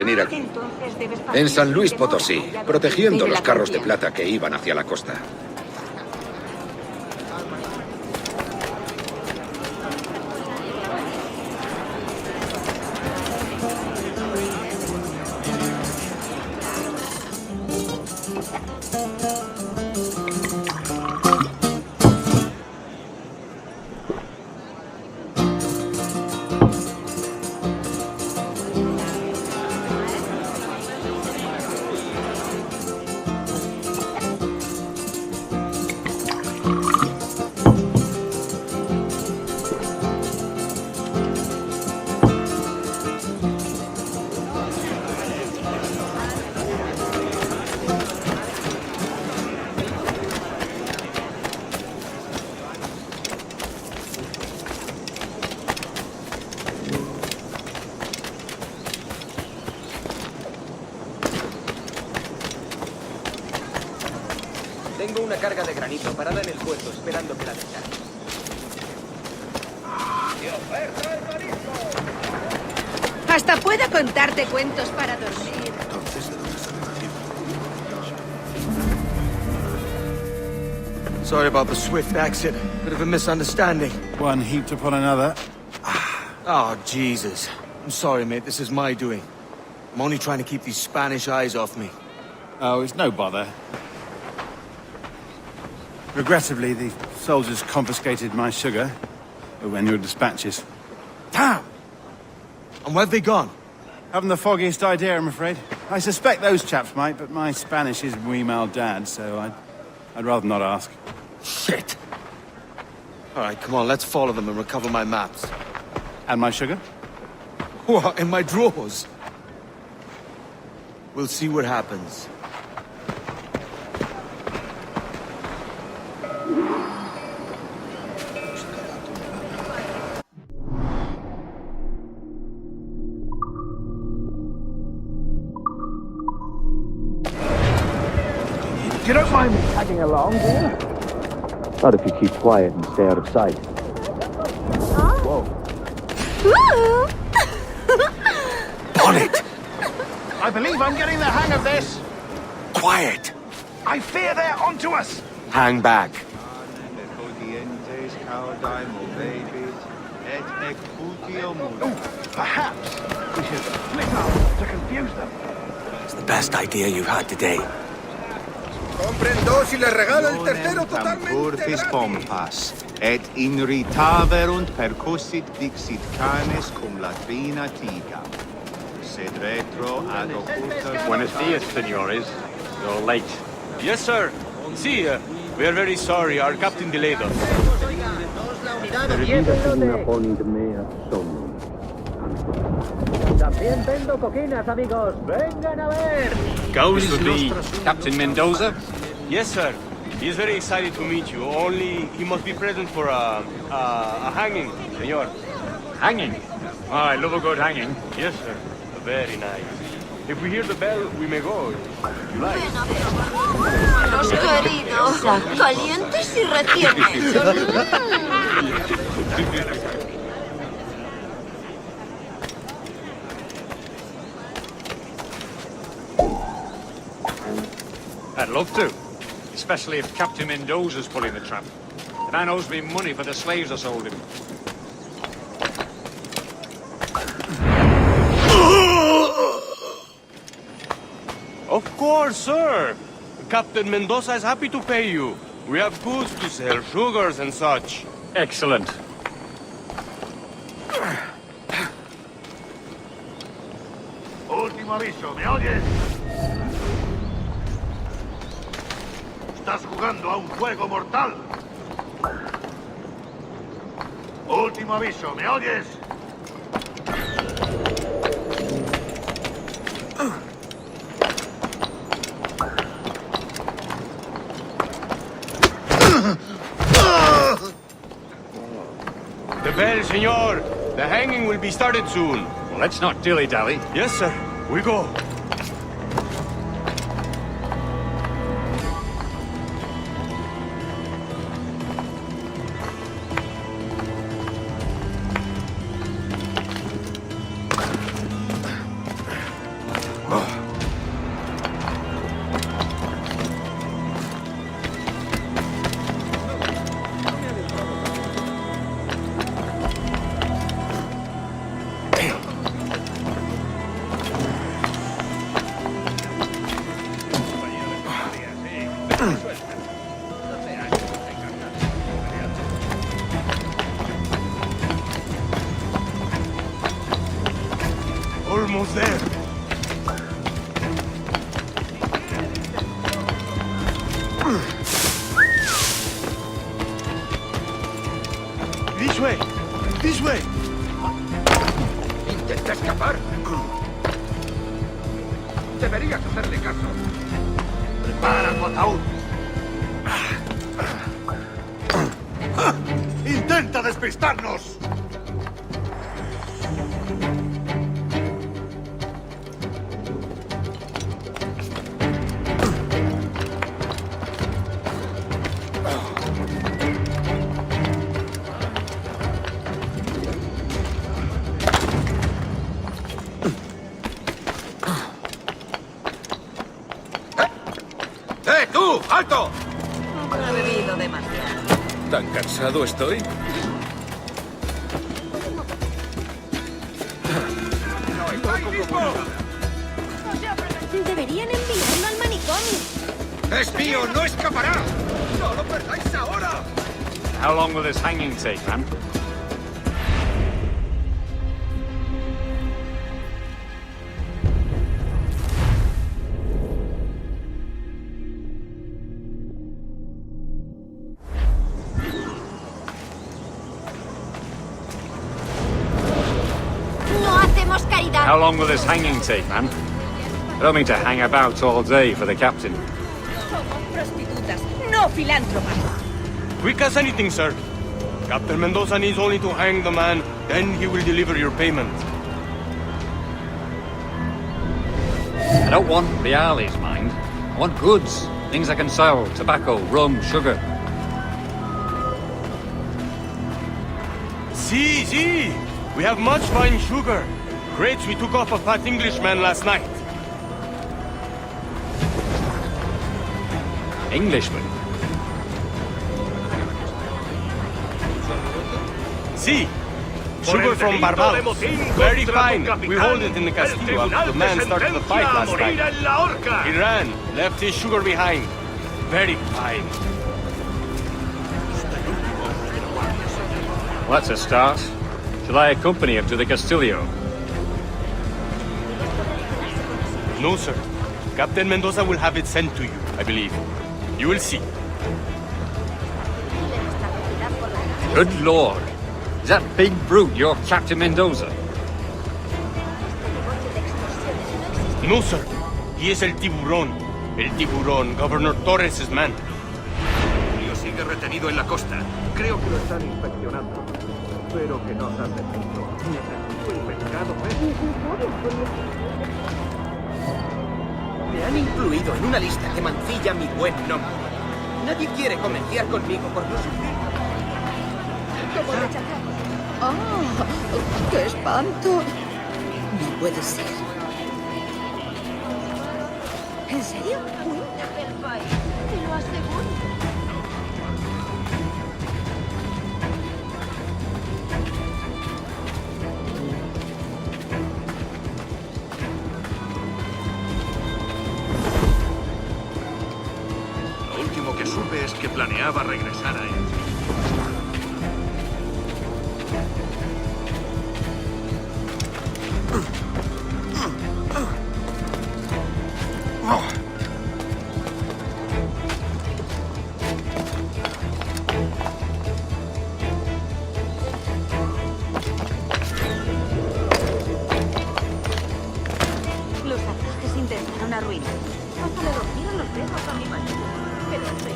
venir aquí. En San Luis Potosí, protegiendo los carros de plata que iban hacia la costa. Tengo una carga de granito parada en el puerto, esperando que la descargue. Hasta puedo contarte cuentos para dormir. Sorry about the swift exit. Bit of a misunderstanding. One heaped upon another. Oh, Jesus. I'm sorry, mate. This is my doing. I'm only trying to keep these Spanish eyes off me. Oh, it's no bother. Regrettably, the soldiers confiscated my sugar when your dispatches. Damn! And where have they gone? Haven't the foggiest idea, I'm afraid. I suspect those chaps might, but my Spanish is muy mal dad, so I'd rather not ask. Shit! Alright, come on, let's follow them and recover my maps. And my sugar? What, in my drawers? We'll see what happens. You don't mind me tagging along, do you? Not if you keep quiet and stay out of sight. Whoa. Bonnet! I believe I'm getting the hang of this. Quiet! I fear they're onto us. Hang back. Perhaps we should flick out to confuse them. It's the best idea you've had today. Compren dos y le regala el tercero Curtis totalmente pompas, et in ritaverunt percussit dixit canes cum latrina tiga. Sed retro ad occulta... Buenos dias, senores. You're late. Yes, sir. See, we are very sorry. Our captain delayed us. También vendo coquinas, amigos. Vengan a ver. Goes to be Captain Mendoza? Yes, sir. He is very excited to meet you. Only he must be present for a hanging, senor. Hanging? Oh, I love a good hanging. Yes, sir. Very nice. If we hear the bell, we may go. You like? Los queridos, calientes y recientes. I'd love to. Especially if Captain Mendoza's pulling the trap. The man owes me money for the slaves I sold him. Of course, sir. Captain Mendoza is happy to pay you. We have goods to sell, sugars and such. Excellent. Último aviso, ¿me oyes? Estás jugando a un juego mortal. Último aviso, ¿me oyes? The bell, senor. The hanging will be started soon. Well, let's not dilly-dally. Yes, sir. We go. almost there. This way! This way! ¿Intenta escapar? Deberías hacerle caso. ¡Prepara tu ataúd! ¡Intenta despistarnos! ¡Tú! ¡Alto! Ha bebido demasiado. ¿Tan cansado estoy? Deberían enviarlo al manicomio. ¡Espío, no escapará! ¡No lo perdáis ahora! How long will this hanging take, man? No hacemos caridad. How long will this hanging take, man? I don't mean to hang about all day for the captain. Somos prostitutas, no filántropas. Quick as anything, sir. Captain Mendoza needs only to hang the man, then he will deliver your payment. I don't want reales, mind. I want goods. Things I can sell. Tobacco, rum, sugar. See. We have much fine sugar. Crates we took off a fat Englishman last night. Englishman. See. Sugar from Barbados. Very fine. We hold it in the Castillo after the man started the fight last night. He ran, left his sugar behind. Very fine. Well, that's a start. Shall I accompany him to the Castillo? No, sir. Captain Mendoza will have it sent to you, I believe. You will see. Good Lord. Is that big brute your Captain Mendoza? No, sir. He is el tiburón. El tiburón, Governor Torres' man. El sigue retenido en la costa. Creo que lo están inspeccionando. Espero que no se hace mucho. Necesito el pescado Me han incluido en una lista que mancilla mi buen nombre. Nadie quiere comerciar conmigo por no sufrir. ¿Cómo rechazamos? ¡Oh! ¡Qué espanto! No puede ser. ¿En serio? Te lo aseguro. Lo último que supe es que planeaba regresar a él. Los salvajes intentaron arruinar. Hasta le rompieron los dedos a mi marido. Pero el rey...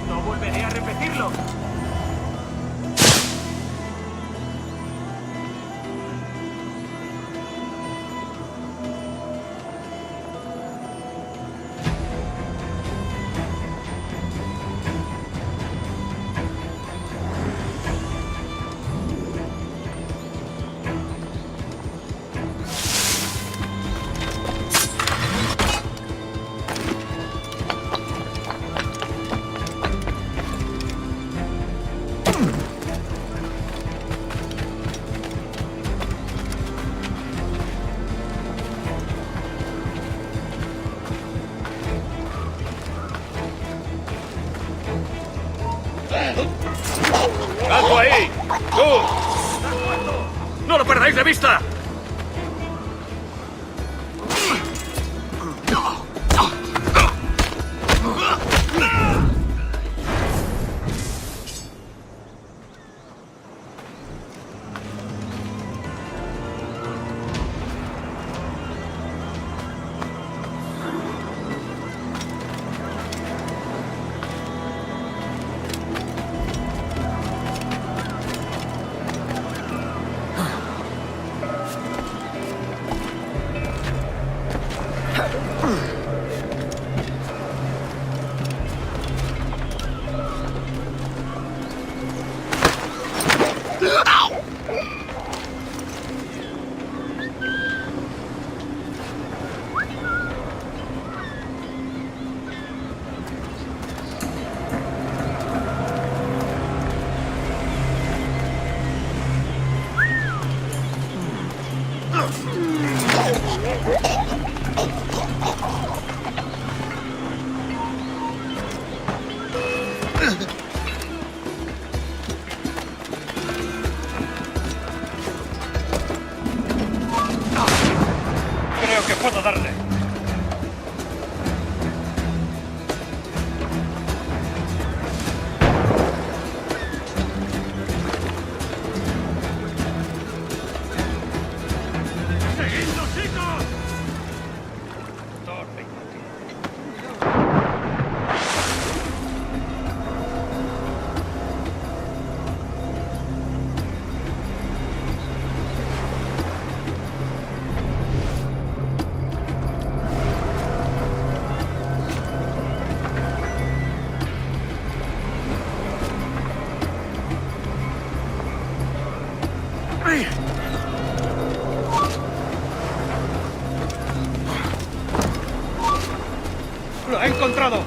No volveré a repetirlo. ¡No lo perdáis de vista! Creo que puedo darle. ¡Seguidnos, chicos! ¡Lo he encontrado!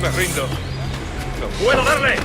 Me rindo. ¡No puedo darle!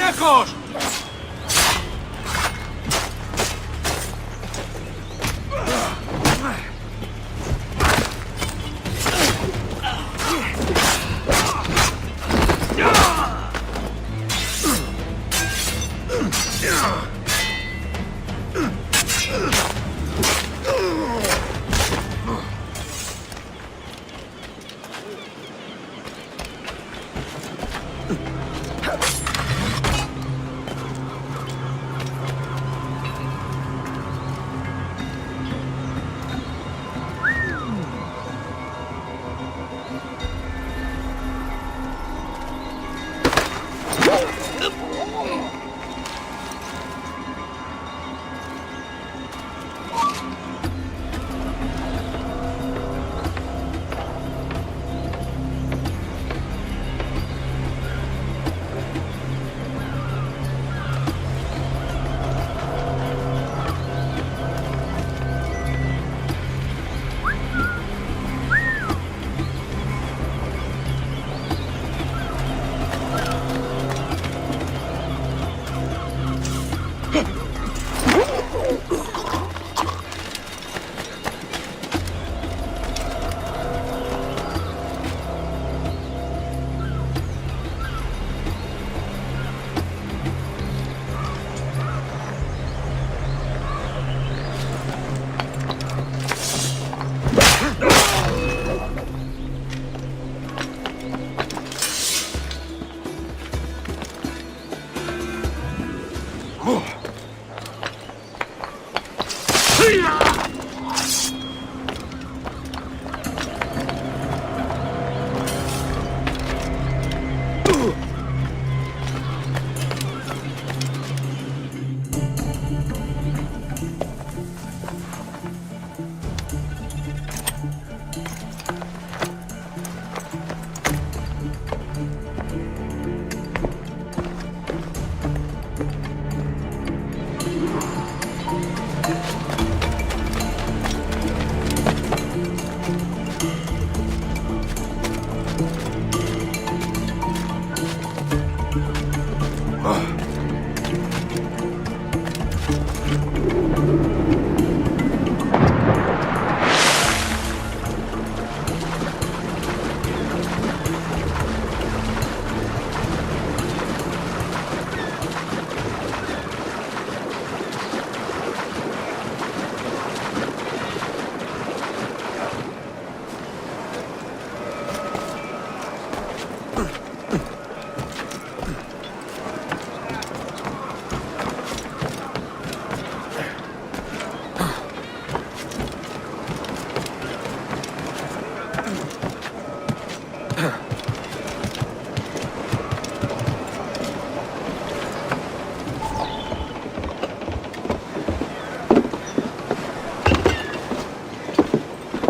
lejos!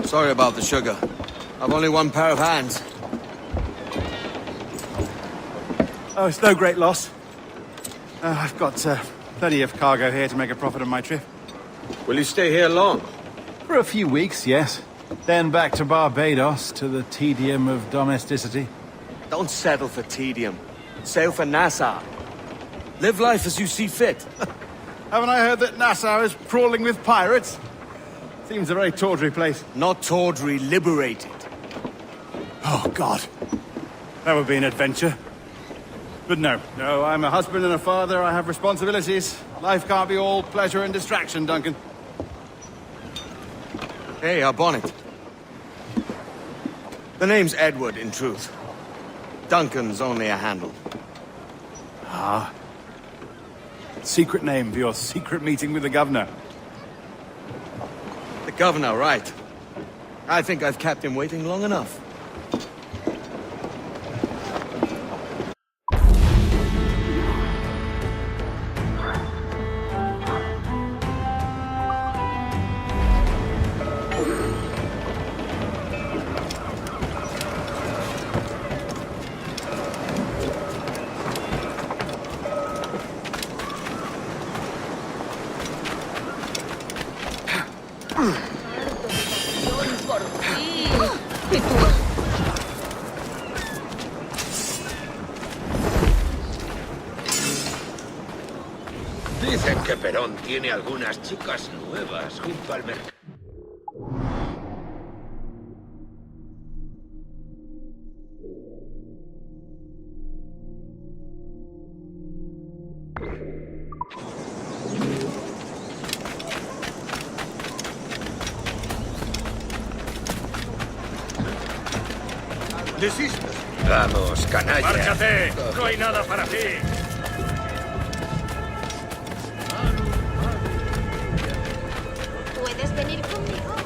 Sorry about the sugar. I've only one pair of hands. Oh, it's no great loss. I've got plenty of cargo here to make a profit on my trip. Will you stay here long? For a few weeks, yes. Then back to Barbados, to the tedium of domesticity. Don't settle for tedium. Sail for Nassau. Live life as you see fit. Haven't I heard that Nassau is crawling with pirates? Seems a very tawdry place. Not tawdry, liberated. Oh, God. That would be an adventure. But no, I'm a husband and a father. I have responsibilities. Life can't be all pleasure and distraction, Duncan. Hey, our bonnet. The name's Edward, in truth. Duncan's only a handle. Ah. Secret name for your secret meeting with the governor. The governor, right. I think I've kept him waiting long enough. ladrón tiene algunas chicas nuevas junto al mercado. ¡Desistas! Vamos, canalla. ¡Márchate! ¡No hay nada para ti! ¿Puedes venir conmigo?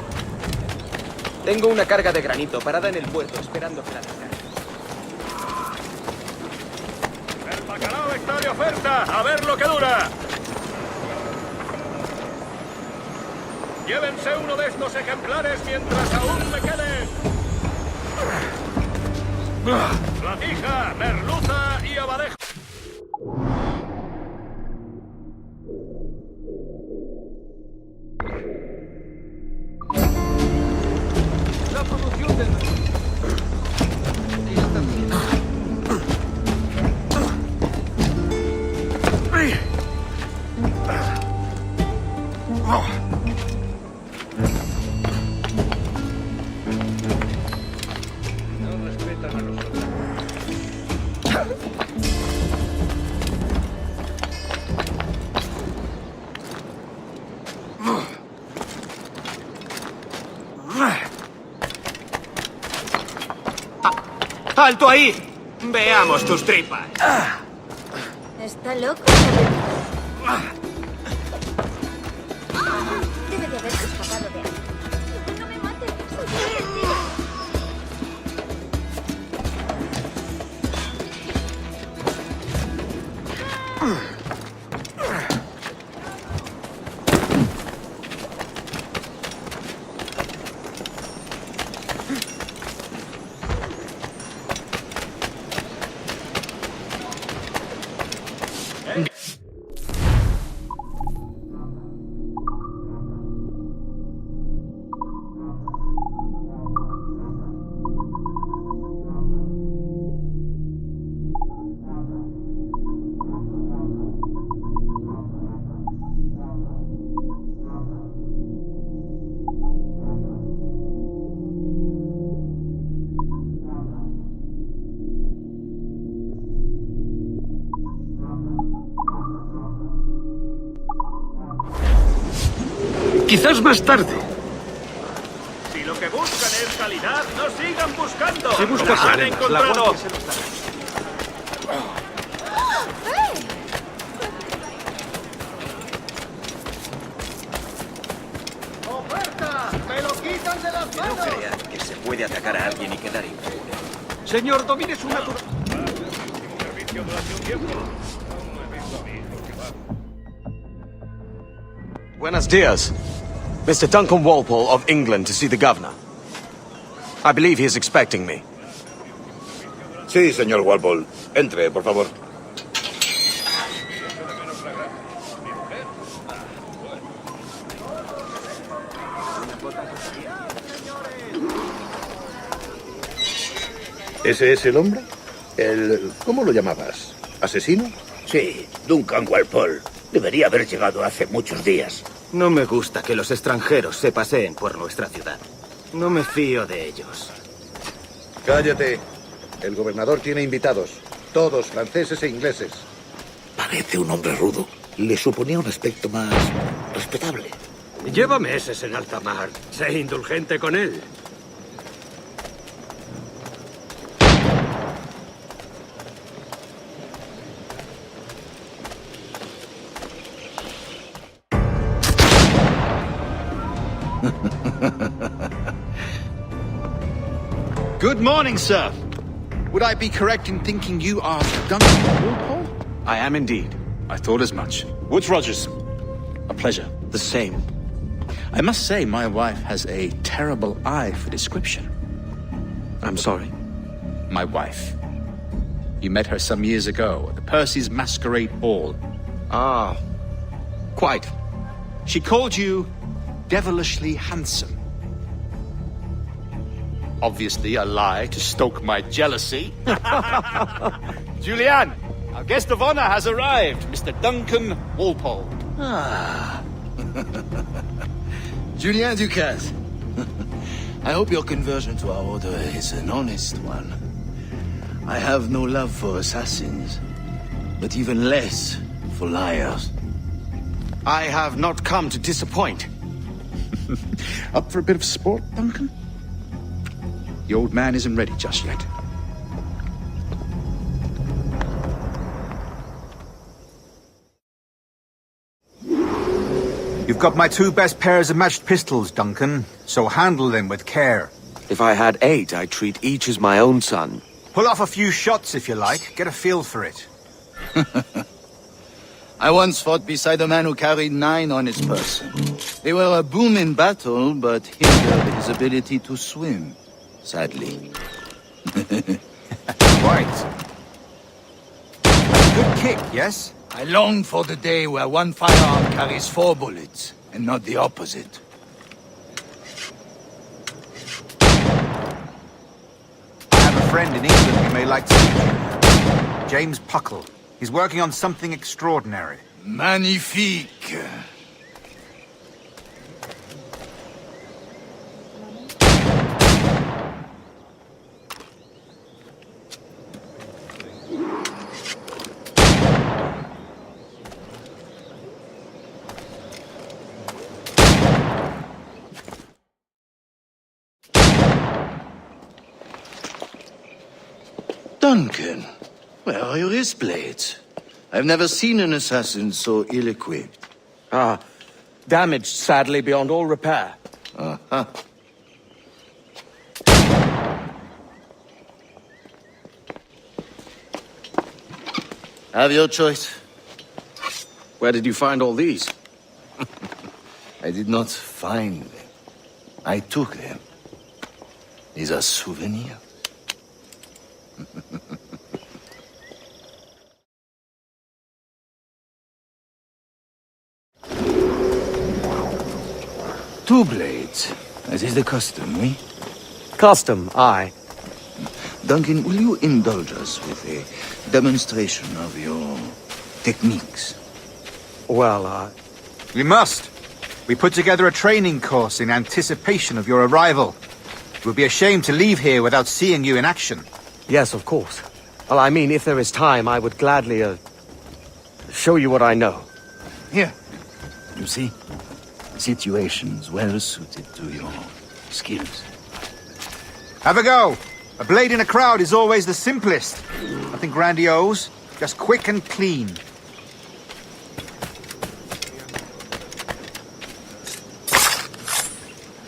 Tengo una carga de granito parada en el puerto esperando que la traigan. ¡El bacalao está de oferta! ¡A ver lo que dura! Llévense uno de estos ejemplares mientras aún me queden. Platija, merluza y abadejo. La producción del... No respetan a los otros. ¡Alto ahí! Veamos tus tripas. ¿Está loco? Debe de haberse escapado de ahí. No me mates. Soy yo. Quizás más tarde. Si lo que buscan es calidad, no sigan buscando. Si buscas ¡La han encontrado! ¡Oferta! ¡Me lo quitan de las manos! No crean que se puede atacar a alguien y quedar impune. Señor, domine su naturaleza. Servicio durante un tiempo. Buenos dias. Mr. Duncan Walpole of England to see the governor. I believe he is expecting me. Sí, señor Walpole. Entre, por favor. ¿Ese es el hombre? ¿Cómo lo llamabas? ¿Asesino? Sí, Duncan Walpole. Debería haber llegado hace muchos días. No me gusta que los extranjeros se paseen por nuestra ciudad. No me fío de ellos. Cállate. El gobernador tiene invitados. Todos franceses e ingleses. Parece un hombre rudo. Le suponía un aspecto más respetable. Lleva meses en alta mar. Sé indulgente con él. Good morning, sir. Would I be correct in thinking you are Duncan Walpole? I am indeed. I thought as much. Woods Rogers. A pleasure. The same. I must say, my wife has a terrible eye for description. I'm sorry. My wife. You met her some years ago at the Percy's Masquerade Ball. Ah, quite. She called you devilishly handsome. Obviously a lie to stoke my jealousy. Julianne, our guest of honor has arrived, Mr. Duncan Walpole. Ah. Julien Ducasse. I hope your conversion to our order is an honest one. I have no love for assassins, but even less for liars. I have not come to disappoint. Up for a bit of sport, Duncan? The old man isn't ready just yet. You've got my 2 best pairs of matched pistols, Duncan, so handle them with care. If I had 8, I'd treat each as my own son. Pull off a few shots if you like, get a feel for it. I once fought beside a man who carried 9 on his person. They were a boom in battle, but hindered his ability to swim, sadly. Right. Good kick, yes? I long for the day where one firearm carries 4 bullets, and not the opposite. I have a friend in England you may like to meet. James Puckle. He's working on something extraordinary. Magnifique! Duncan, where are your wrist blades? I've never seen an assassin so ill-equipped. Ah, damaged sadly beyond all repair. Uh-huh. Have your choice. Where did you find all these? I did not find them. I took them. These are souvenirs. Two blades, as is the custom, oui? Custom, aye. Duncan, will you indulge us with a demonstration of your techniques? Well, We must. We put together a training course in anticipation of your arrival. It would be a shame to leave here without seeing you in action. yes, of course. Well, I mean, if there is time, I would gladly, show you what I know. Here. You see? Situations well suited to your skills. Have a go. A blade in a crowd is always the simplest. Nothing grandiose, just quick and clean.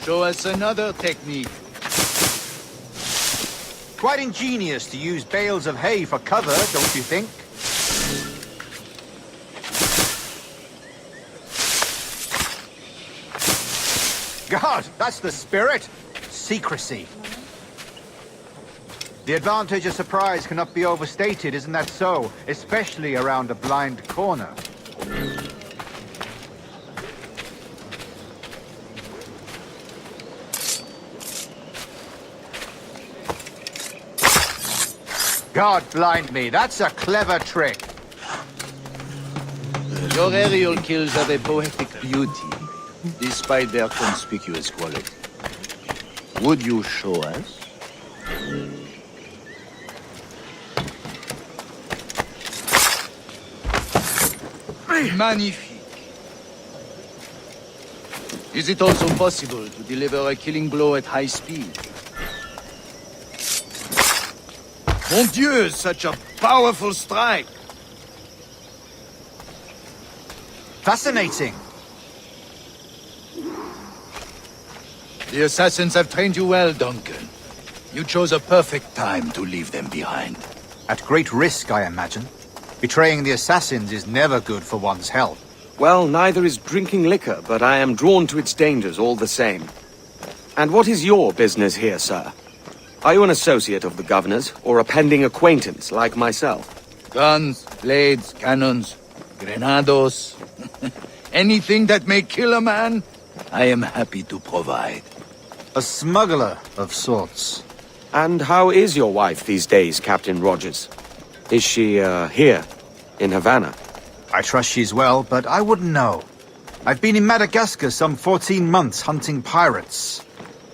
Show us another technique. Quite ingenious to use bales of hay for cover, don't you think? God, that's the spirit. Secrecy. The advantage of surprise cannot be overstated, isn't that so? Especially around a blind corner. God blind me, that's a clever trick. Your aerial kills have a poetic beauty, despite their conspicuous quality. Would you show us? Magnifique. Is it also possible to deliver a killing blow at high speed? Mon Dieu, such a powerful strike! Fascinating. The assassins have trained you well, Duncan. You chose a perfect time to leave them behind. At great risk, I imagine. Betraying the assassins is never good for one's health. Well, neither is drinking liquor, but I am drawn to its dangers all the same. And what is your business here, sir? Are you an associate of the governor's, or a pending acquaintance like myself? Guns, blades, cannons, grenados. Anything that may kill a man, I am happy to provide. A smuggler of sorts. And how is your wife these days, Captain Rogers? Is she, here, in Havana? I trust she's well, but I wouldn't know. I've been in Madagascar some 14 months hunting pirates.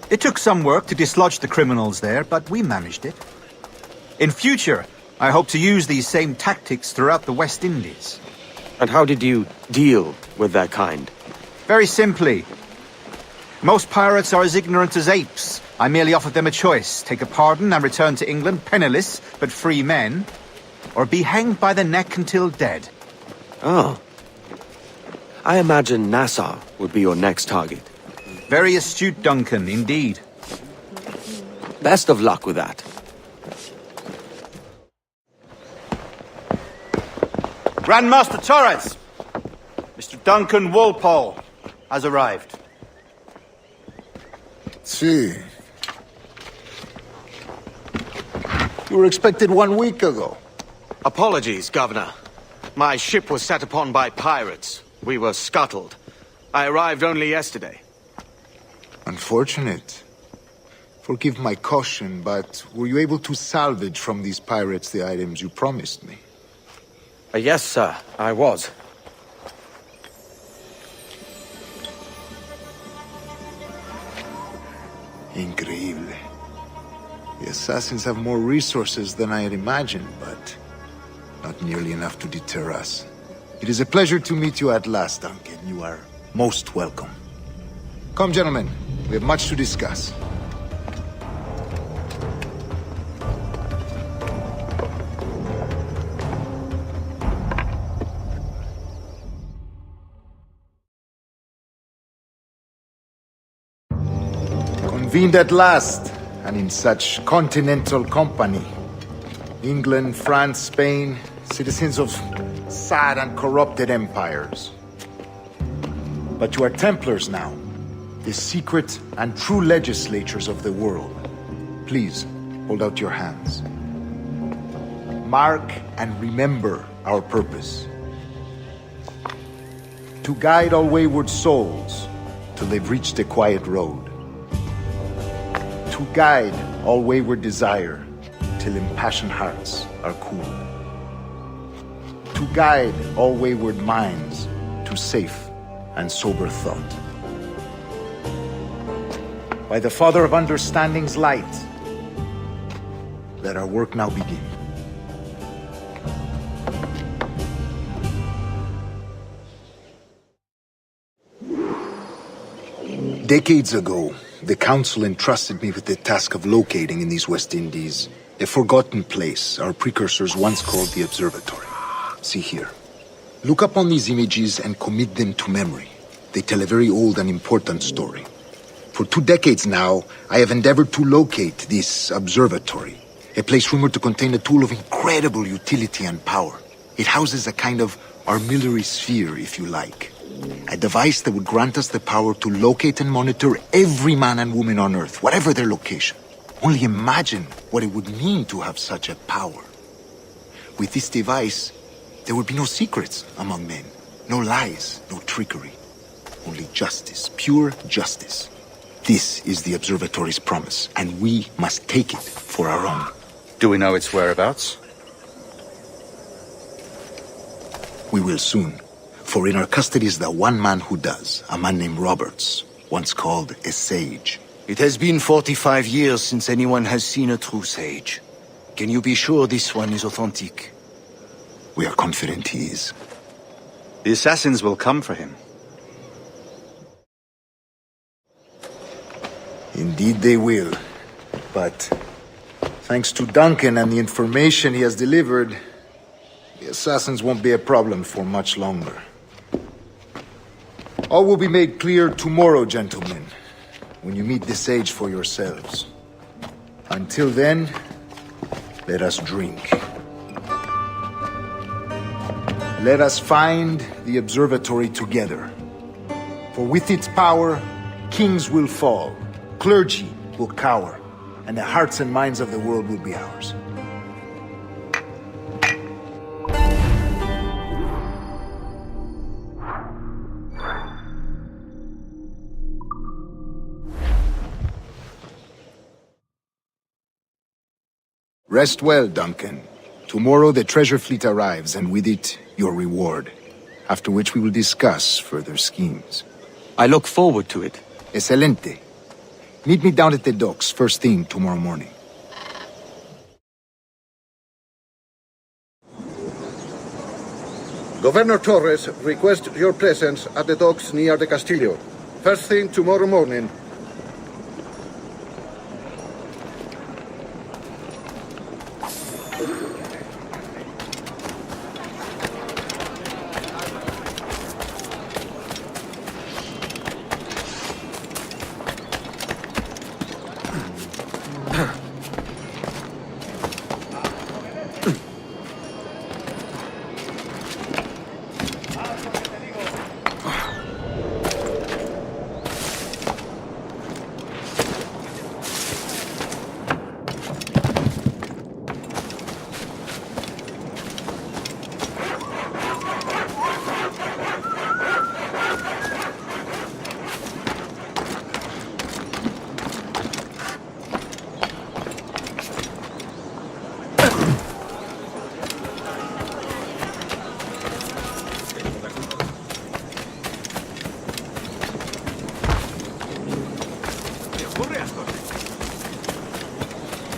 It took some work to dislodge the criminals there, but we managed it. In future, I hope to use these same tactics throughout the West Indies. And how did you deal with that kind? Very simply. Most pirates are as ignorant as apes. I merely offered them a choice: take a pardon and return to England penniless, but free men, or be hanged by the neck until dead. Oh. I imagine Nassau would be your next target. Very astute, Duncan, indeed. Best of luck with that. Grandmaster Torres! Mr. Duncan Walpole has arrived. See. You were expected 1 week ago. Apologies, Governor. My ship was set upon by pirates. We were scuttled. I arrived only yesterday. Unfortunate. Forgive my caution, but were you able to salvage from these pirates the items you promised me? Yes, sir, I was. Increíble. The assassins have more resources than I had imagined, but not nearly enough to deter us. It is a pleasure to meet you at last, Duncan. You are most welcome. Come, gentlemen. We have much to discuss. Convened at last, and in such continental company. England, France, Spain, citizens of sad and corrupted empires. But you are Templars now, the secret and true legislators of the world. Please, hold out your hands. Mark and remember our purpose. To guide all wayward souls till they've reached a quiet road. To guide all wayward desire till impassioned hearts are cooled. To guide all wayward minds to safe and sober thought. By the Father of Understanding's light, let our work now begin. Decades ago, the Council entrusted me with the task of locating in these West Indies a forgotten place our precursors once called the Observatory. See here. Look upon these images and commit them to memory. They tell a very old and important story. For 2 decades now, I have endeavored to locate this observatory, a place rumored to contain a tool of incredible utility and power. It houses a kind of armillary sphere, if you like. A device that would grant us the power to locate and monitor every man and woman on Earth, whatever their location. Only imagine what it would mean to have such a power. With this device, there would be no secrets among men, no lies, no trickery. Only justice, pure justice. This is the observatory's promise, and we must take it for our own. Do we know its whereabouts? We will soon. For in our custody is the one man who does, a man named Roberts, once called a sage. It has been 45 years since anyone has seen a true sage. Can you be sure this one is authentic? We are confident he is. The assassins will come for him. Indeed they will. But thanks to Duncan and the information he has delivered, the assassins won't be a problem for much longer. All will be made clear tomorrow, gentlemen, when you meet the sage for yourselves. Until then, let us drink. Let us find the observatory together. For with its power, kings will fall, clergy will cower, and the hearts and minds of the world will be ours. Rest well, Duncan. Tomorrow the treasure fleet arrives, and with it, your reward. after which we will discuss further schemes. I look forward to it. Excelente. Meet me down at the docks first thing tomorrow morning. Governor Torres requests your presence at the docks near the Castillo. First thing tomorrow morning.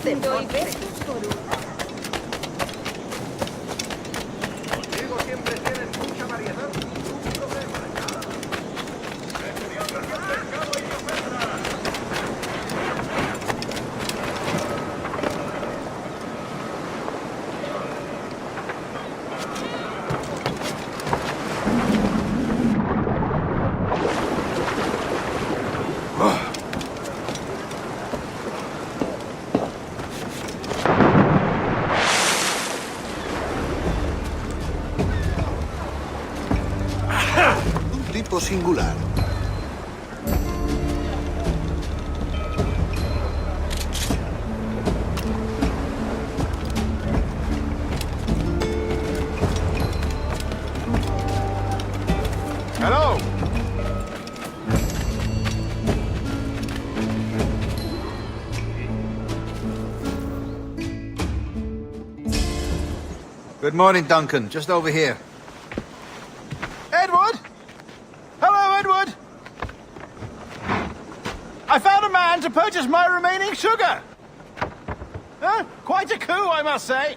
Te doy besos por uno. Contigo siempre tienes mucha variedad. Tipo singular. Hello! Good morning, Duncan. Just over here. Edward? Hello, Edward! I found a man to purchase my remaining sugar! Quite a coup, I must say.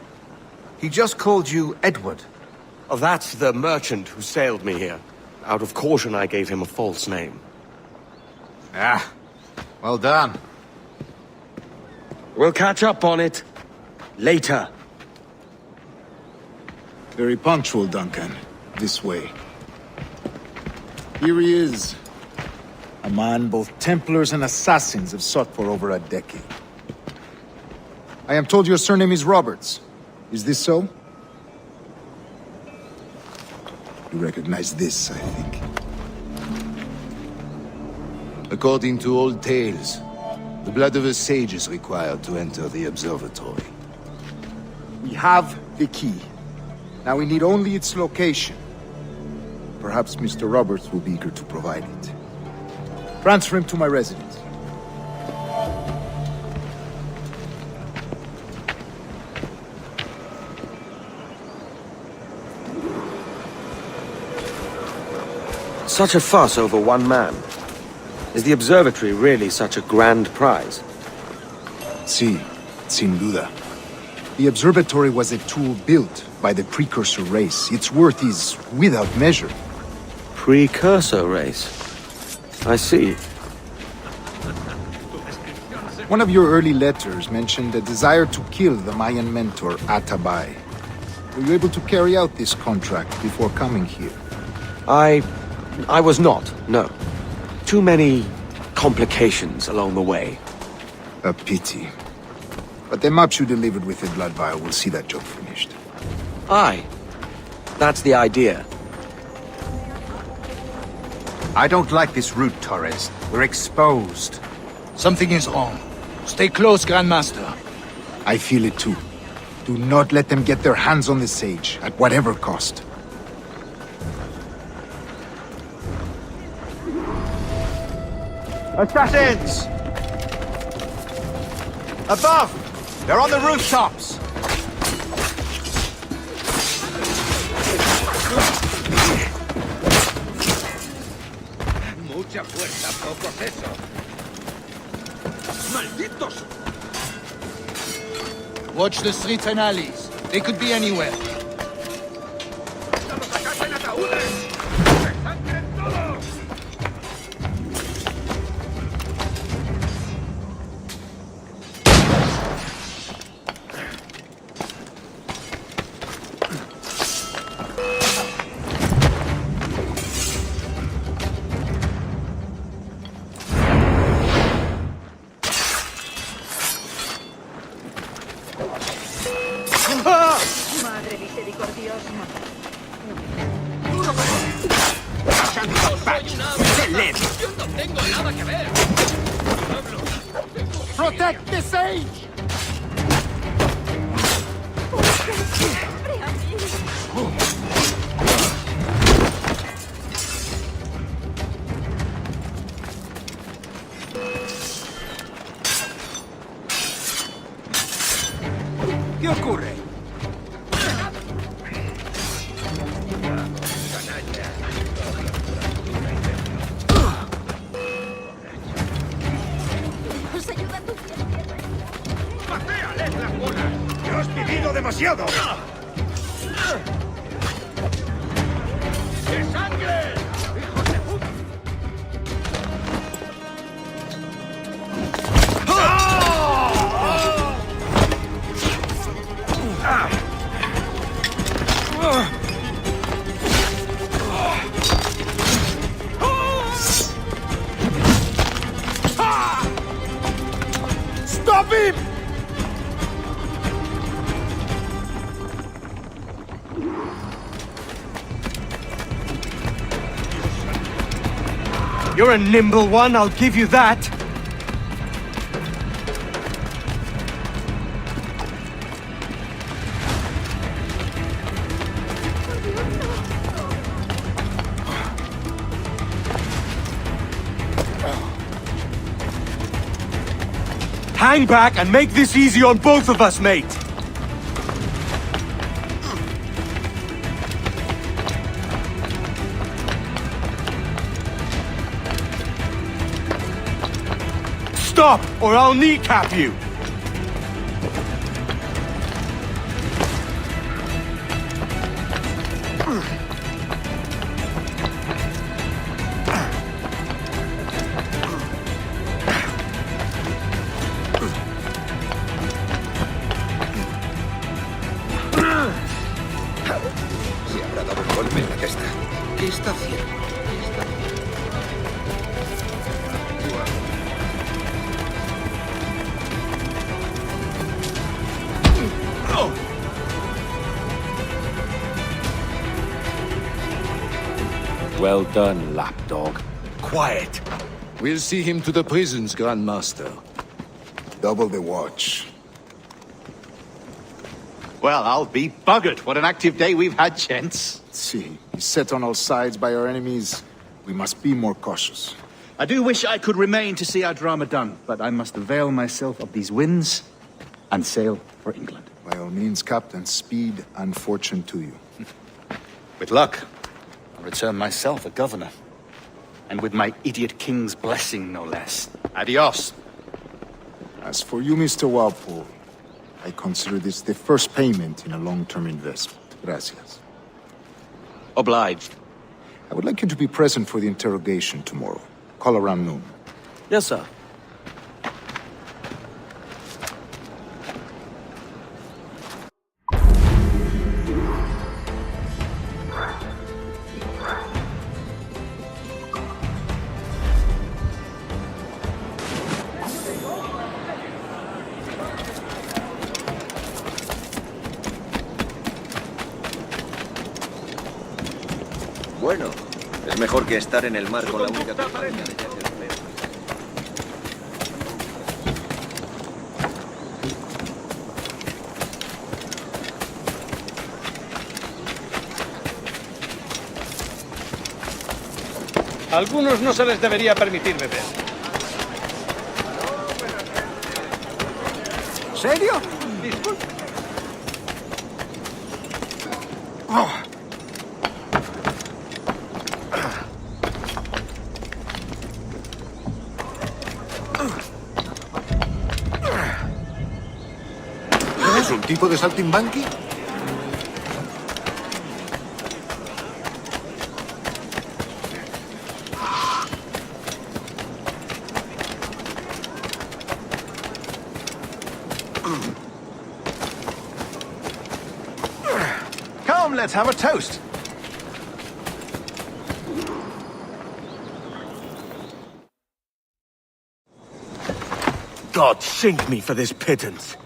He just called you Edward. Oh, that's the merchant who sailed me here. Out of caution, I gave him a false name. Ah, well done. We'll catch up on it later. Very punctual, Duncan. This way. Here he is. A man both Templars and Assassins have sought for over a decade. I am told your surname is Roberts. Is this so? You recognize this, I think. According to old tales, the blood of a sage is required to enter the observatory. We have the key. Now we need only its location. Perhaps Mr. Roberts will be eager to provide it. Transfer him to my residence. Such a fuss over one man. Is the observatory really such a grand prize? Sí, sin duda. The observatory was a tool built by the precursor race. Its worth is without measure. Precursor race? I see. One of your early letters mentioned a desire to kill the Mayan mentor, Atabay. Were you able to carry out this contract before coming here? I was not, no. Too many complications along the way. A pity. But the maps you delivered with the blood vial will see that job finished. Aye. That's the idea. I don't like this route, Torres. We're exposed. Something is wrong. Stay close, Grandmaster. I feel it too. Do not let them get their hands on the sage, at whatever cost. Assassins! Above! They're on the rooftops! mucha fuerza, pocos eso. ¡Malditos! Watch the streets and alleys. They could be anywhere. ¡Estamos acá en ataúdes! ¡Desangren todos! Madre misericordiosa. Yo no tengo nada que ver. Protect the sage! Siempre a mí. ¿Qué ocurre? Nos ayuda tu ¡Patéales las bolas! ¡Ya has vivido demasiado! ¡De sangre! ¡Hijos de puta! Stop him! You're a nimble one, I'll give you that. Hang back and make this easy on both of us, mate. Stop, or I'll kneecap you! Se habrá dado un golpe en la testa. ¿Qué está haciendo? Well done, lapdog. Quiet. We'll see him to the prisons, Grand Master. Double the watch. Well, I'll be buggered. What an active day we've had, gents. See, set on all sides by our enemies. We must be more cautious. I do wish I could remain to see our drama done, but I must avail myself of these winds and sail for England. By all means, Captain, speed and fortune to you. With luck, I'll return myself a governor. And with my idiot king's blessing, no less. Adios. As for you, Mr. Walpole, I consider this the first payment in a long-term investment. Gracias. Obliged. I would like you to be present for the interrogation tomorrow. Call around noon. Yes, sir. Bueno, es mejor que estar en el mar con la única compañía de terceros. A algunos no se les debería permitir beber. ¿Serio? Disculpe. ¿Es un tipo de saltimbanqui? Come, let's have a toast. God sink me for this pittance.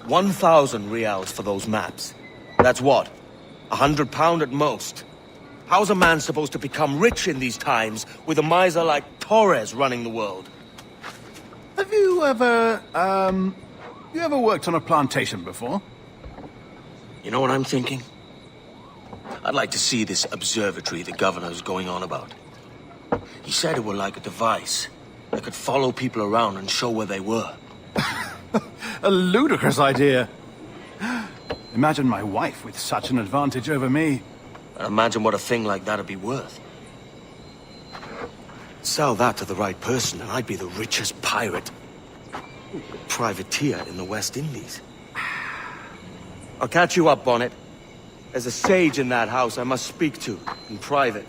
1,000 reals for those maps. That's what? £100 at most. How's a man supposed to become rich in these times with a miser like Torres running the world? Have you ever worked on a plantation before? You know what I'm thinking? I'd like to see this observatory the governor's going on about. He said it were like a device that could follow people around and show where they were. A ludicrous idea. Imagine my wife with such an advantage over me. And imagine what a thing like that'd be worth. Sell that to the right person and I'd be the richest pirate. Privateer in the West Indies. I'll catch you up, Bonnet. There's a sage in that house I must speak to, in private.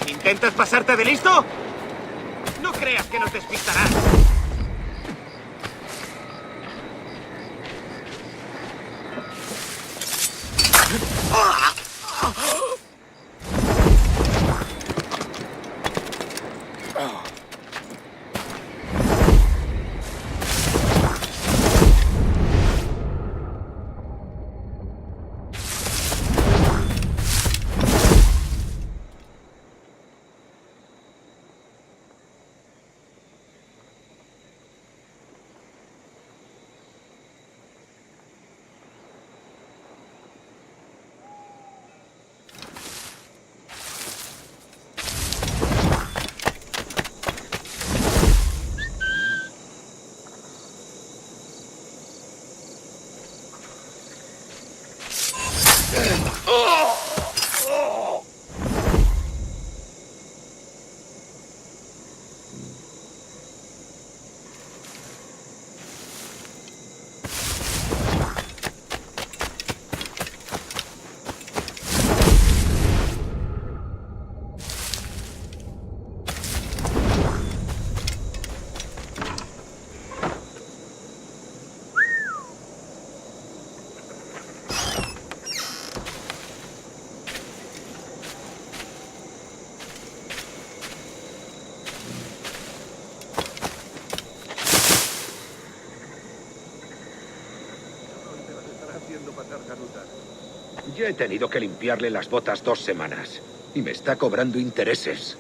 ¿Intentas pasarte de listo? No creas que nos despistarás. Yo he tenido que limpiarle las botas 2 semanas. Y me está cobrando intereses.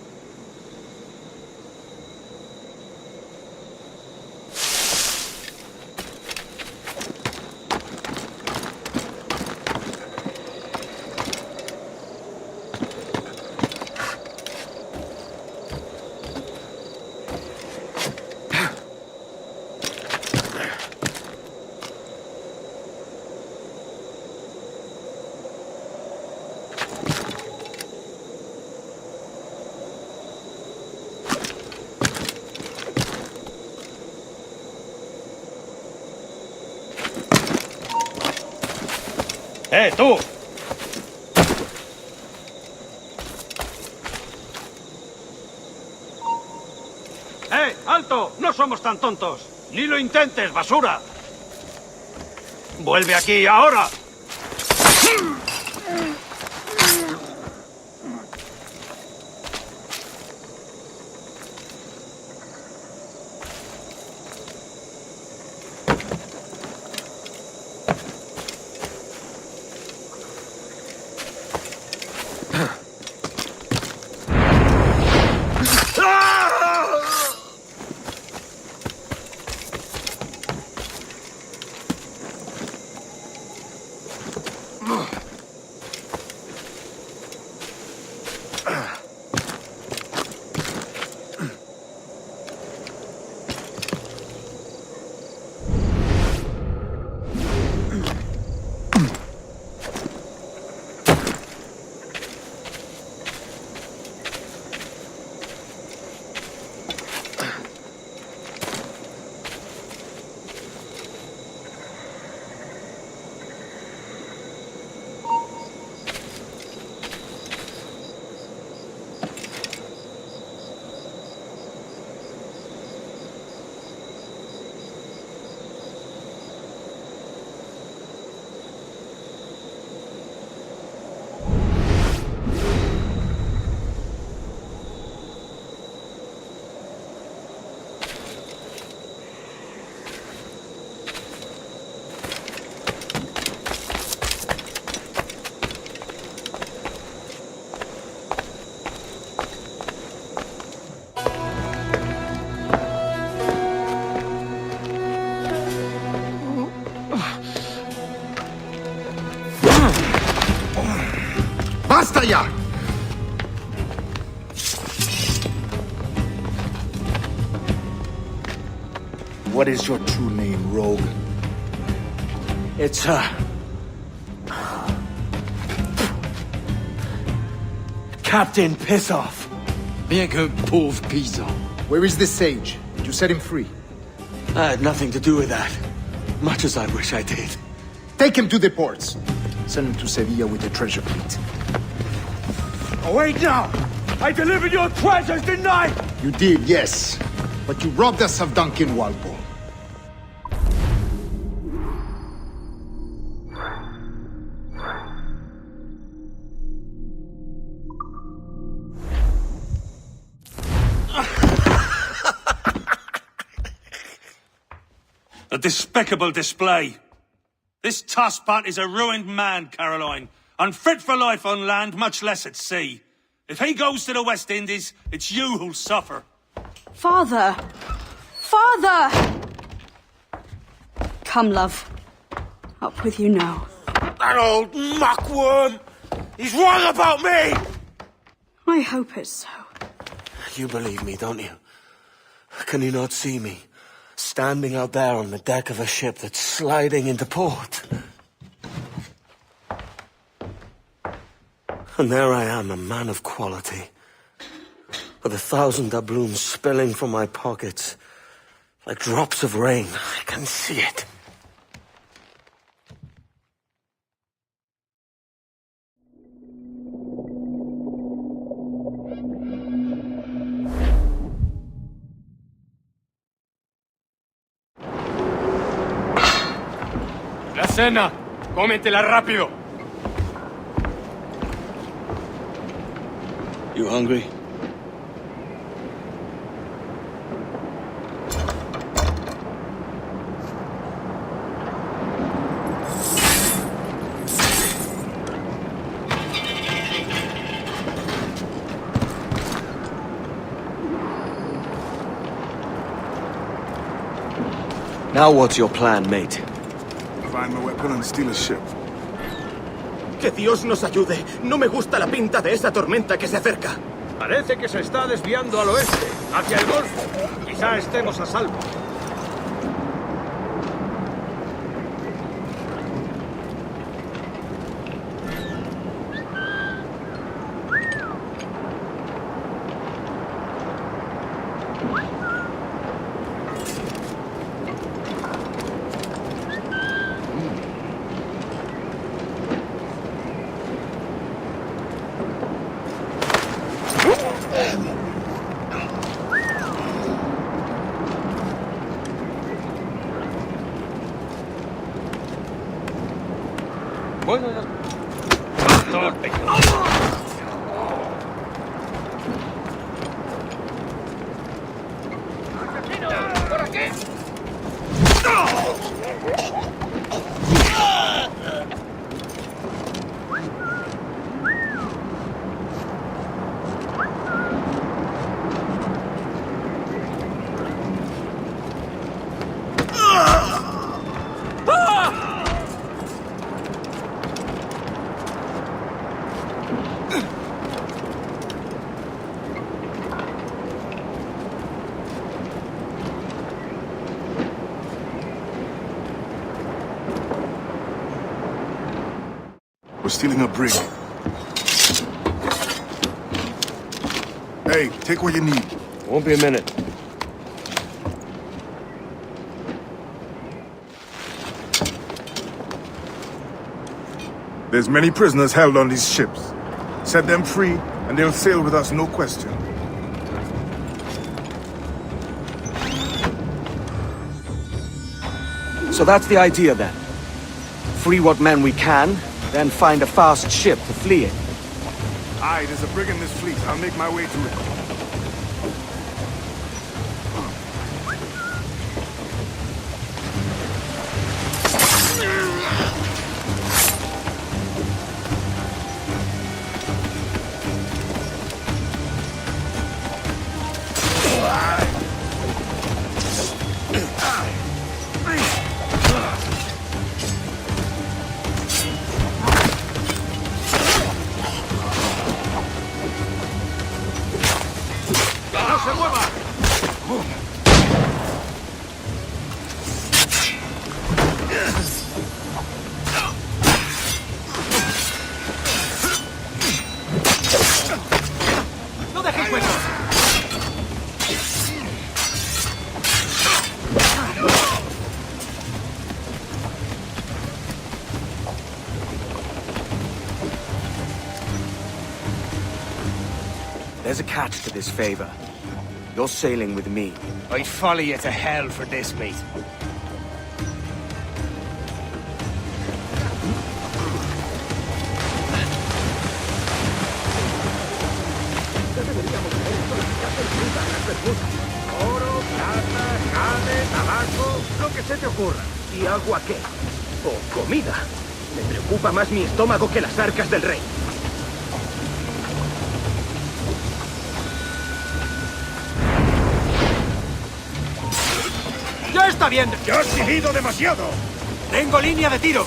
¡Tú! ¡Alto! ¡No somos tan tontos! ¡Ni lo intentes, basura! ¡Vuelve aquí, ahora! ¡Basta ya! What is your true name, rogue? It's, Captain Pissoff. Bien que pauvre paysan. Where is the sage? Did you set him free? I had nothing to do with that. Much as I wish I did. Take him to the ports. Send him to Sevilla with the treasure fleet. Oh, wait now! I delivered your treasures, didn't I? You did, yes. But you robbed us of Duncan Walpole. A despicable display. This Tosspot is a ruined man, Caroline. Unfit for life on land, much less at sea. If he goes to the West Indies, it's you who'll suffer. Father! Father! Come, love. Up with you now. That old muckworm! He's wrong about me! I hope it's so. You believe me, don't you? Can you not see me? Standing out there on the deck of a ship that's sliding into port. And there I am, a man of quality. With 1,000 doubloons spilling from my pockets. Like drops of rain. I can see it. La cena. Cómetela rápido. You hungry? Now what's your plan, mate? Find my weapon and steal a ship. ¡Que Dios nos ayude! No me gusta la pinta de esa tormenta que se acerca. Parece que se está desviando al oeste, hacia el Golfo. Quizá estemos a salvo. Bueno, ya. ¡Por aquí! We're stealing a brig. Hey, take what you need. Won't be a minute. There's many prisoners held on these ships. Set them free, and they'll sail with us, no question. So that's the idea then. Free what men we can, then find a fast ship to flee in. Aye, there's a brig in this fleet. I'll make my way to it. ¡No se mueva! ¡No dejes huecos! There's a catch to this favor. You're sailing with me. I'd follow you to hell for this, mate. Oro, plata, carne, tabaco, lo que se te ocurra. ¿Y agua qué? O comida. Me preocupa más mi estómago que las arcas del rey. ¡Ya está bien! ¡Ya has vivido demasiado! ¡Tengo línea de tiro!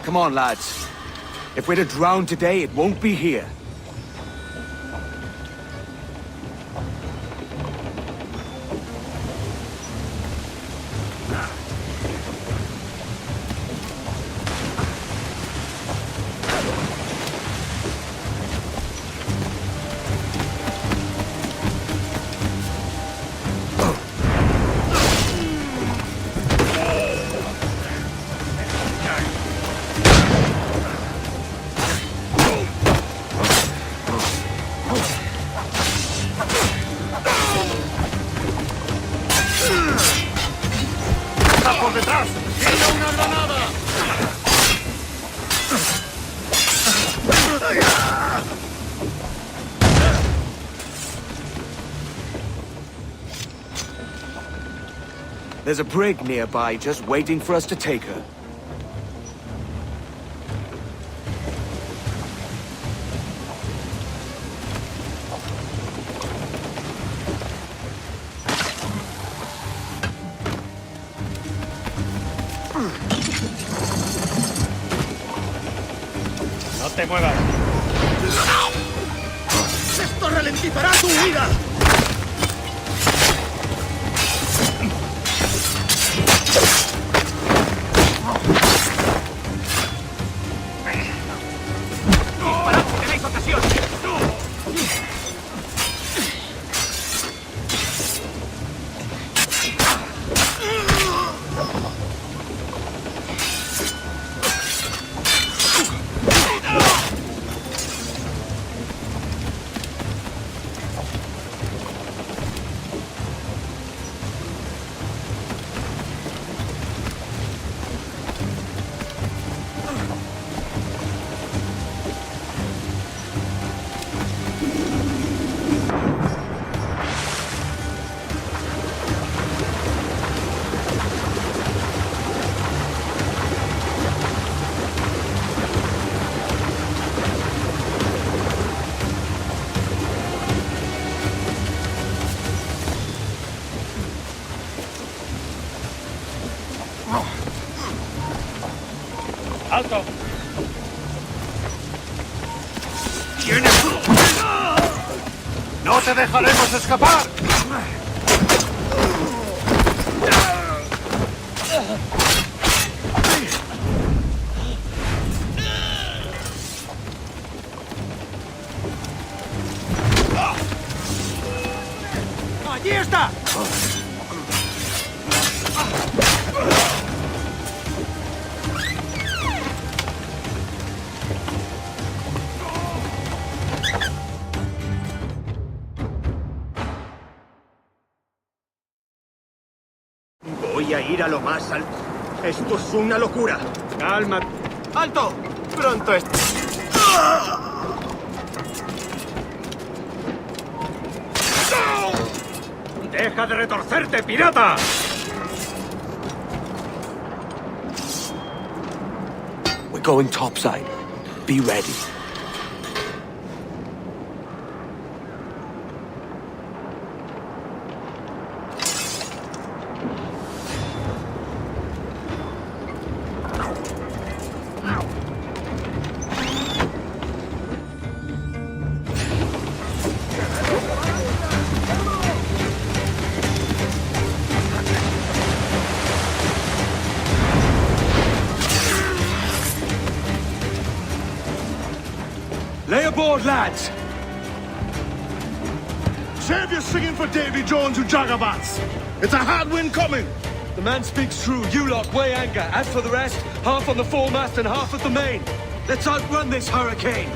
Come on, lads. If we're to drown today, it won't be here. There's a brig nearby just waiting for us to take her. No te muevas. ¡Esto ralentizará tu huida! ¡Disparad si tenéis ocasión! ¡Alto! ¡No te dejaremos escapar! ¡Allí está! Voy a ir a lo más alto. Esto es una locura. Calma. ¡Alto! Pronto es... ¡Deja de retorcerte, pirata! We're going topside. Be ready. Lay aboard, lads! Save your singing for Davy Jones, you jagabats! It's a hard wind coming! The man speaks true. You lot weigh anchor. As for the rest, half on the foremast and half at the main. Let's outrun this hurricane!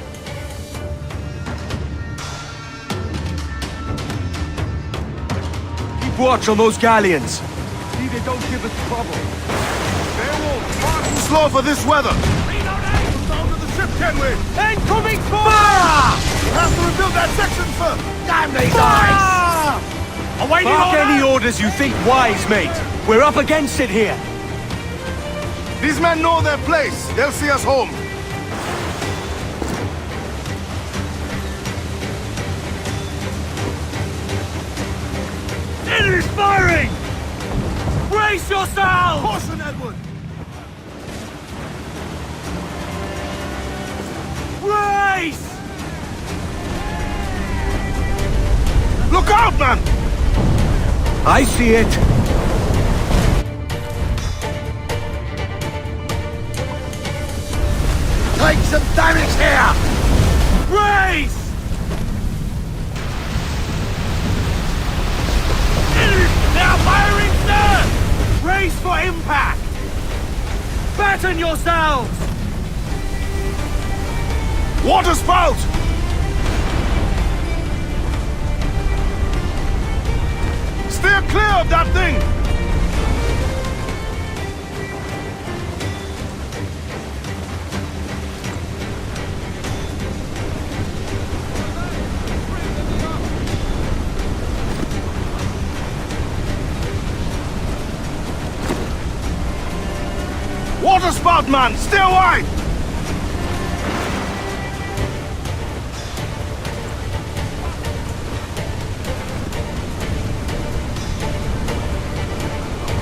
Keep watch on those galleons. See they don't give us trouble. Beowulf, far too slow for this weather! Down to the ship, can we? Incoming fire! We have to rebuild that section, sir! Damn these guys! Awaiting Bark any orders you think wise, mate. We're up against it here. These men know their place. They'll see us home. Enemy's firing! Brace yourselves! Caution, Edward! Brace! Look out, man! I see it. Take some damage here! Brace! Now firing, sir! Brace for impact! Batten yourselves! Water spout! Steer clear of that thing! out, man! Stay wide!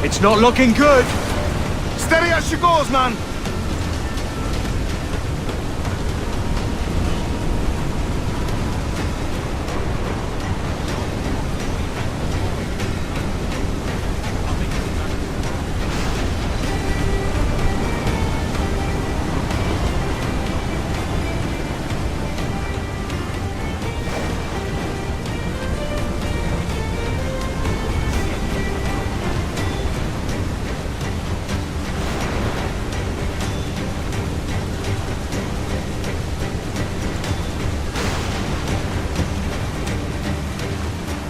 It's not looking good. Steady as she goes, man!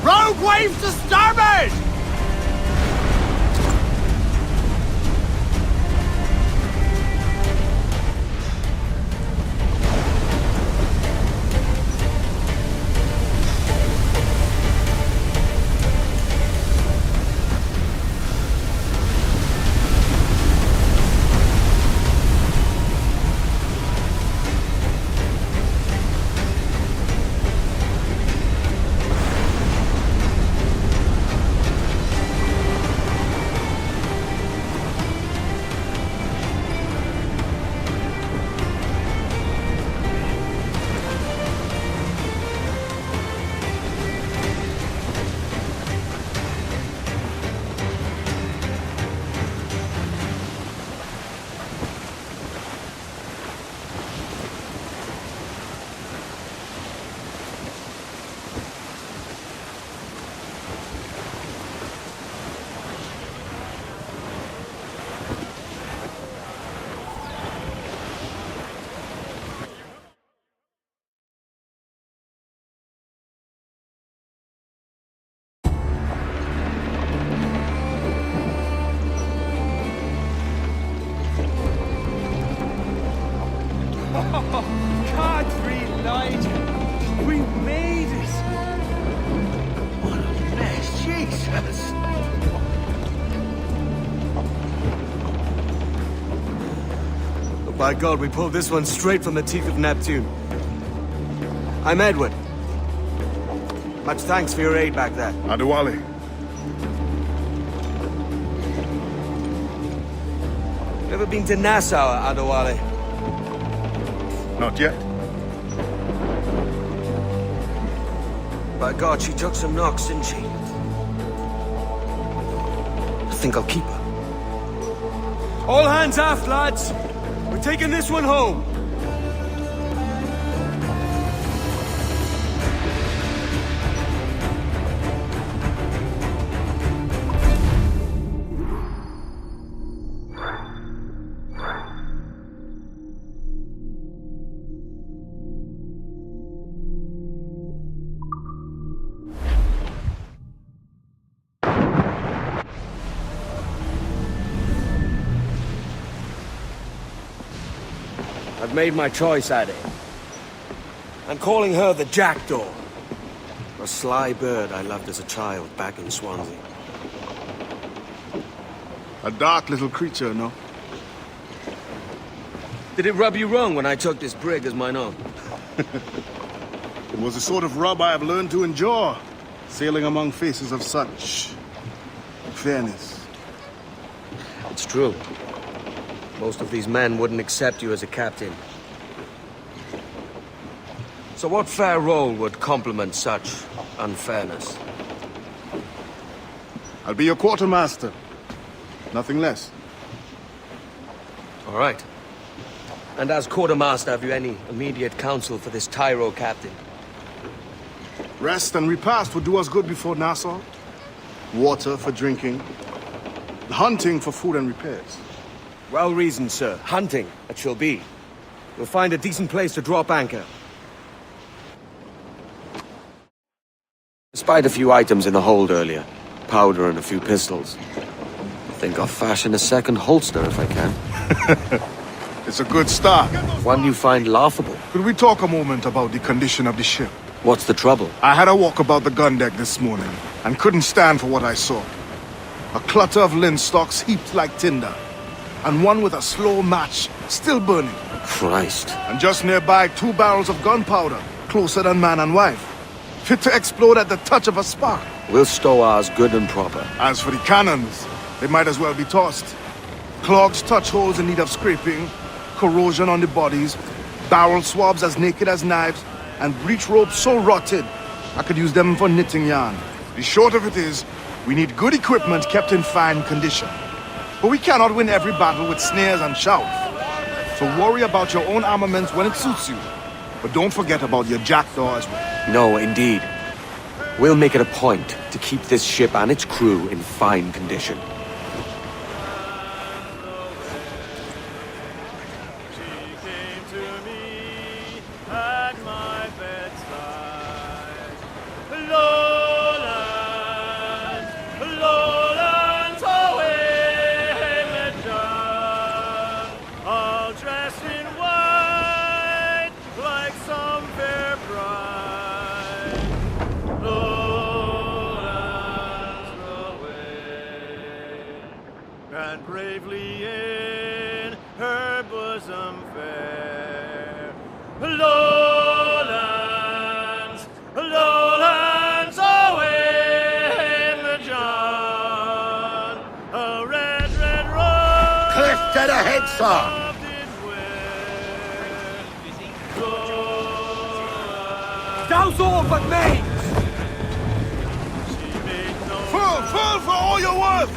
Rogue wave to starboard! God, green light! We made it! What a mess, Jesus! Oh, by God, we pulled this one straight from the teeth of Neptune. I'm Edward. Much thanks for your aid back there. Adewale. Ever been to Nassau, Adewale? Not yet. By God, she took some knocks, didn't she? I think I'll keep her. All hands aft, lads! We're taking this one home! I've made my choice, Addy. I'm calling her the Jackdaw. A sly bird I loved as a child back in Swansea. A dark little creature, no? Did it rub you wrong when I took this brig as mine own? It was the sort of rub I have learned to endure, sailing among faces of such fairness. It's true. Most of these men wouldn't accept you as a captain. So what fair role would complement such unfairness? I'll be your quartermaster. Nothing less. All right. And as quartermaster, have you any immediate counsel for this tyro captain? Rest and repast would do us good before Nassau. Water for drinking. Hunting for food and repairs. Well reasoned, sir. Hunting, it shall be. We'll find a decent place to drop anchor. Despite a few items in the hold earlier, powder and a few pistols, I think I'll fashion a second holster if I can. It's a good start. One you find laughable. Could we talk a moment about the condition of the ship? What's the trouble? I had a walk about the gun deck this morning and couldn't stand for what I saw. A clutter of linstocks heaped like tinder. and one with a slow match, still burning. Christ. And just nearby, 2 barrels of gunpowder, closer than man and wife, fit to explode at the touch of a spark. We'll stow ours good and proper. As for the cannons, they might as well be tossed. Clogged touch holes in need of scraping, corrosion on the bodies, barrel swabs as naked as knives, and breech ropes so rotted, I could use them for knitting yarn. The short of it is, we need good equipment kept in fine condition. But we cannot win every battle with snares and shouts. So worry about your own armaments when it suits you. But don't forget about your jackdaw as well. No, indeed. We'll make it a point to keep this ship and its crew in fine condition. And bravely in her bosom fair. Lowlands, lowlands, away, the John. A red, red rose. Cliff to the head, sir. Douse all but me! Full for all you're worth!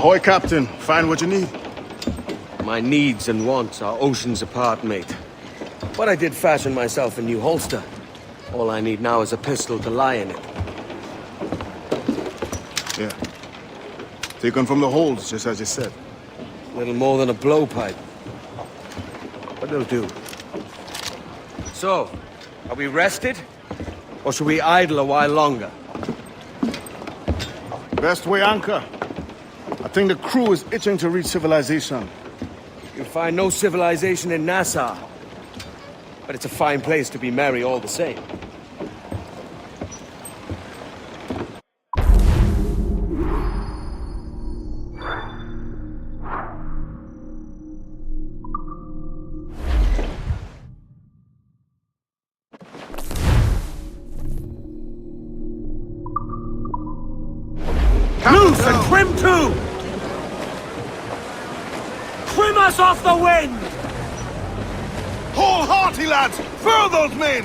Ahoy, Captain. Find what you need. My needs and wants are oceans apart, mate. But I did fashion myself a new holster. All I need now is a pistol to lie in it. Yeah. Taken from the holds, just as you said. Little more than a blowpipe. But it'll do. So, are we rested? Or should we idle a while longer? Best way anchor. I think the crew is itching to reach civilization. You'll find no civilization in Nassau. But it's a fine place to be merry all the same. Loose and trim too! Trim us off the wind! Hold hearty, lads! Furl those men!